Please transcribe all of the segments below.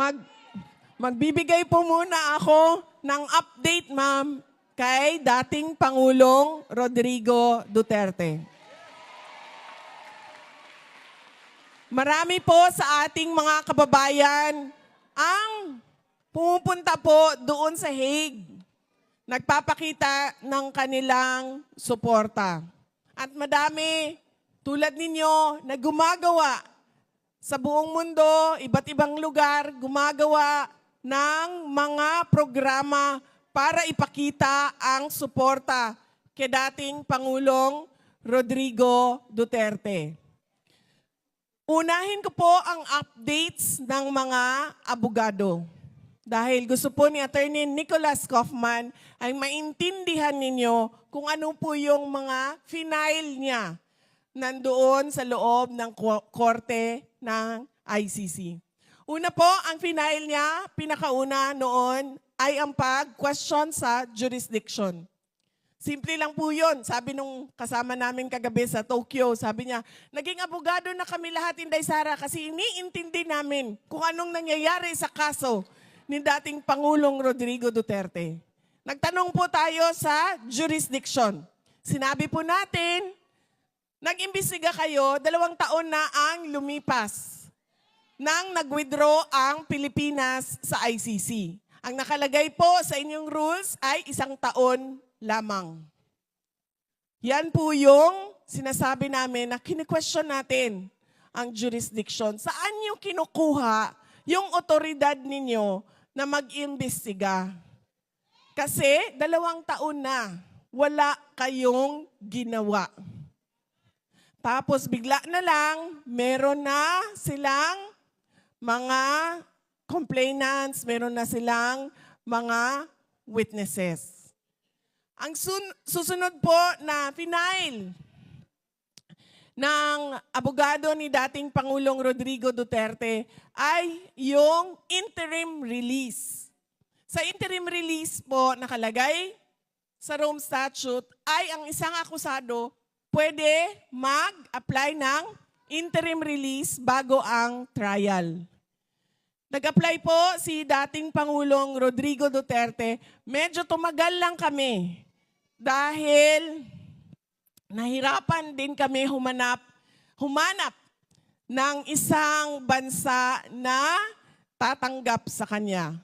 Mag, magbibigay po muna ako ng update, ma'am, kay dating Pangulong Rodrigo Duterte. Marami po sa ating mga kababayan ang pumupunta po doon sa Hague. Nagpapakita ng kanilang suporta. At madami tulad ninyo na gumagawa sa buong mundo, iba't ibang lugar, gumagawa ng mga programa para ipakita ang suporta kay dating Pangulong Rodrigo Duterte. Unahin ko po ang updates ng mga abogado. Dahil gusto po ni Attorney Nicholas Kaufman ay maintindihan ninyo kung ano po yung mga final niya nandoon sa loob ng korte ng ICC. Una po, ang final niya, pinakauna noon, ay ang pag-question sa jurisdiction. Simple lang po yun. Sabi nung kasama namin kagabi sa Tokyo, sabi niya, naging abogado na kami lahat, Inday Sara, kasi iniintindi namin kung anong nangyayari sa kaso ni dating Pangulong Rodrigo Duterte. Nagtanong po tayo sa jurisdiction. Sinabi po natin, nag-imbestiga kayo, 2 taon na ang lumipas nang nag-withdraw ang Pilipinas sa ICC. Ang nakalagay po sa inyong rules ay 1 taon lamang. Yan po yung sinasabi namin na kini-question natin ang jurisdiction. Saan nyo kinukuha yung otoridad ninyo na mag-imbestiga? Kasi 2 taon na wala kayong ginawa. Tapos bigla na lang, meron na silang mga complainants, meron na silang mga witnesses. Ang susunod po na final ng abogado ni dating Pangulong Rodrigo Duterte ay yung interim release. Sa interim release po nakalagay sa Rome Statute ay ang isang akusado pwede mag-apply ng interim release bago ang trial. Nag-apply po si dating Pangulong Rodrigo Duterte. Medyo tumagal lang kami dahil nahirapan din kami humanap ng isang bansa na tatanggap sa kanya.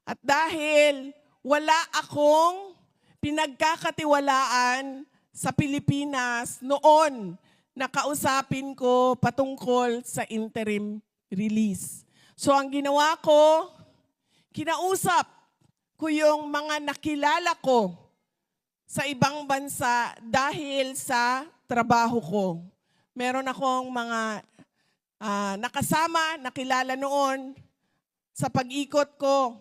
At dahil wala akong pinagkakatiwalaan sa Pilipinas noon na kausapin ko patungkol sa interim release. So ang ginawa ko, kinausap ko yung mga nakilala ko sa ibang bansa dahil sa trabaho ko. Meron akong mga nakasama, nakilala noon sa pag-ikot ko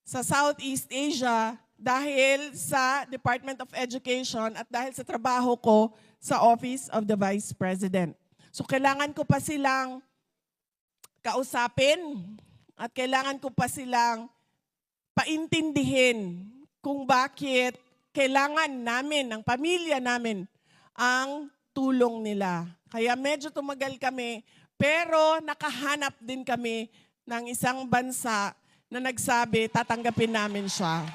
sa Southeast Asia dahil sa Department of Education at dahil sa trabaho ko sa Office of the Vice President. So kailangan ko pa silang kausapin at kailangan ko pa silang paintindihin kung bakit kailangan namin, ng pamilya namin, ang tulong nila. Kaya medyo tumagal kami, pero nakahanap din kami ng isang bansa na nagsabi, tatanggapin namin siya.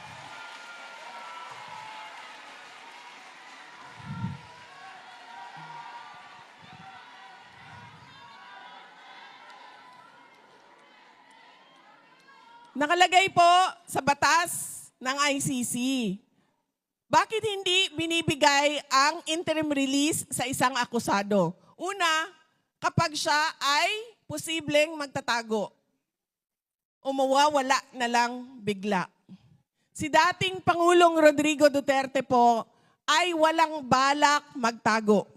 Nakalagay po sa batas ng ICC. Bakit hindi binibigay ang interim release sa isang akusado? Una, kapag siya ay posibleng magtatago o mawawala na lang bigla. Si dating Pangulong Rodrigo Duterte po ay walang balak magtago.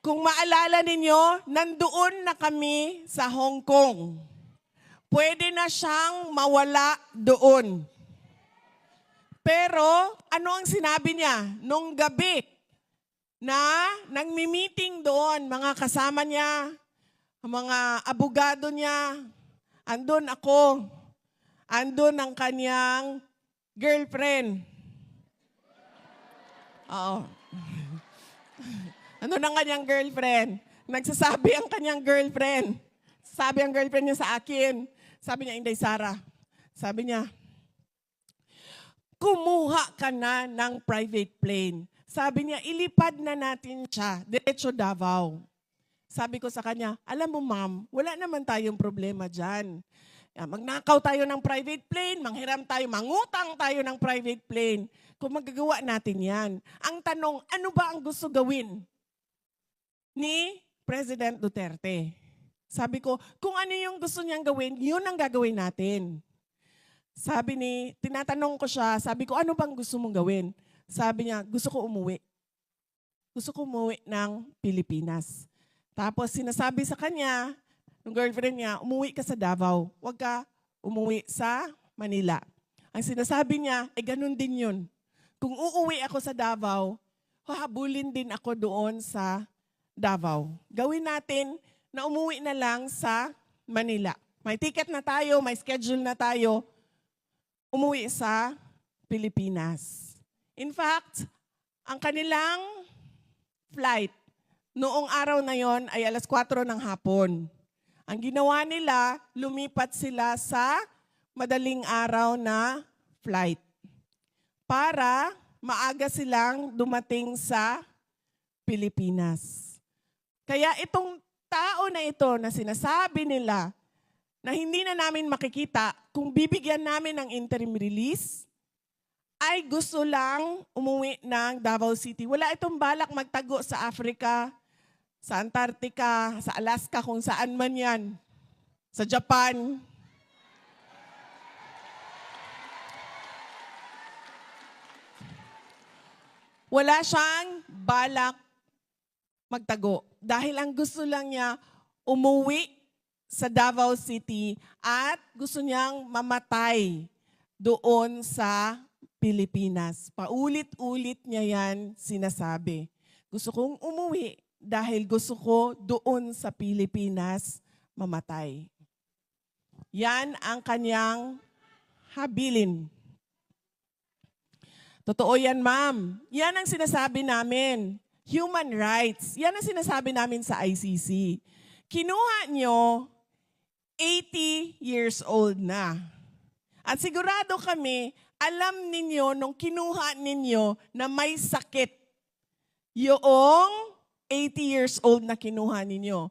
Kung maalala ninyo, nandoon na kami sa Hong Kong. Pwede na siyang mawala doon. Pero ano ang sinabi niya nung gabi na nagmi-meeting doon, mga kasama niya, mga abogado niya, andun ako, andun ang kanyang girlfriend. Oo. Andun ang kanyang girlfriend. Nagsasabi ang kanyang girlfriend sabi ang girlfriend niya sa akin, sabi niya, Inday Sara, sabi niya, kumuha ka na ng private plane. Sabi niya, ilipad na natin siya, diretso Davao. Sabi ko sa kanya, alam mo ma'am, wala naman tayong problema dyan. Magnakaw tayo ng private plane, manghiram tayo, mangutang tayo ng private plane. Kung magagawa natin yan. Ang tanong, ano ba ang gusto gawin ni President Duterte? Sabi ko, kung ano yung gusto niyang gawin, yun ang gagawin natin. Tinatanong ko siya, sabi ko, ano bang gusto mong gawin? Sabi niya, gusto ko umuwi. Gusto ko umuwi ng Pilipinas. Tapos sinasabi sa kanya, ng girlfriend niya, umuwi ka sa Davao. Huwag ka umuwi sa Manila. Ang sinasabi niya, ganun din yun. Kung uuwi ako sa Davao, hahabulin din ako doon sa Davao. Gawin natin na umuwi na lang sa Manila. May ticket na tayo, may schedule na tayo, umuwi sa Pilipinas. In fact, ang kanilang flight noong araw na yon ay alas 4 ng hapon. Ang ginawa nila, lumipat sila sa madaling araw na flight para maaga silang dumating sa Pilipinas. Kaya itong tao na ito na sinasabi nila na hindi na namin makikita kung bibigyan namin ng interim release, ay gusto lang umuwi ng Davao City. Wala itong balak magtago sa Africa, sa Antarctica, sa Alaska, kung saan man yan. Sa Japan. Wala siyang balak magtago. Dahil ang gusto lang niya, umuwi sa Davao City at gusto niyang mamatay doon sa Pilipinas. Paulit-ulit niya yan sinasabi. Gusto kong umuwi dahil gusto ko doon sa Pilipinas mamatay. Yan ang kanyang habilin. Totoo yan, ma'am. Yan ang sinasabi namin. Human rights. Yan ang sinasabi namin sa ICC. Kinuha nyo 80 years old na. At sigurado kami, alam ninyo nung kinuha ninyo na may sakit yung 80 years old na kinuha ninyo.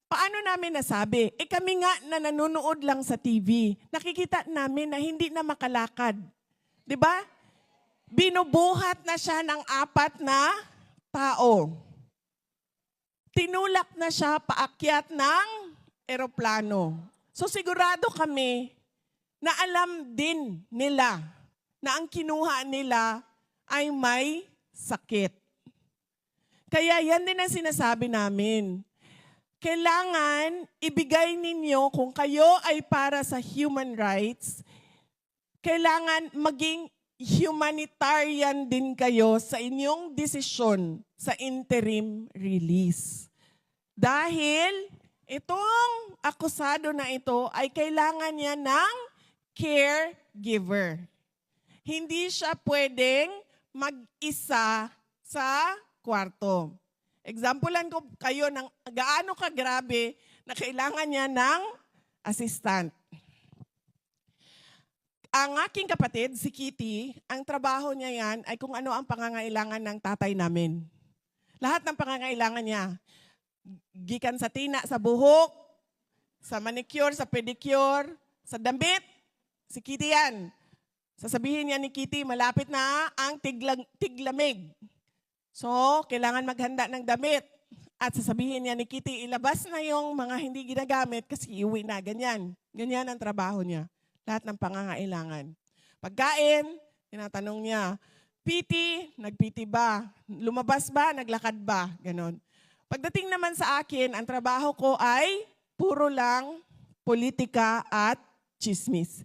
Paano namin nasabi? Kami nga na nanonood lang sa TV, nakikita namin na hindi na makalakad. 'Di ba? Binubuhat na siya ng 4 na tao. Tinulak na siya paakyat ng eroplano. So sigurado kami na alam din nila na ang kinuha nila ay may sakit. Kaya yan din ang sinasabi namin. Kailangan ibigay ninyo, kung kayo ay para sa human rights, kailangan maging humanitarian din kayo sa inyong desisyon sa interim release. Dahil itong akusado na ito ay kailangan niya ng caregiver. Hindi siya pwedeng mag-isa sa kwarto. Examplean ko kayo ng gaano kagrabe na kailangan niya ng assistant. Ang aking kapatid, si Kitty, ang trabaho niya yan ay kung ano ang pangangailangan ng tatay namin. Lahat ng pangangailangan niya. Gikan sa tina, sa buhok, sa manicure, sa pedicure, sa damit, si Kitty yan. Sasabihin niya ni Kitty, malapit na ang tiglamig. So, kailangan maghanda ng damit. At sasabihin niya ni Kitty, ilabas na yung mga hindi ginagamit kasi iuwi na. Ganyan. Ganyan ang trabaho niya. Lahat ng pangangailangan. Pagkain, tinatanong niya, PT, nag-PT ba? Lumabas ba? Naglakad ba? Ganon. Pagdating naman sa akin, ang trabaho ko ay puro lang politika at chismis.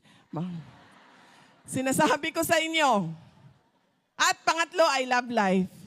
Sinasabi ko sa inyo. At pangatlo, I love life.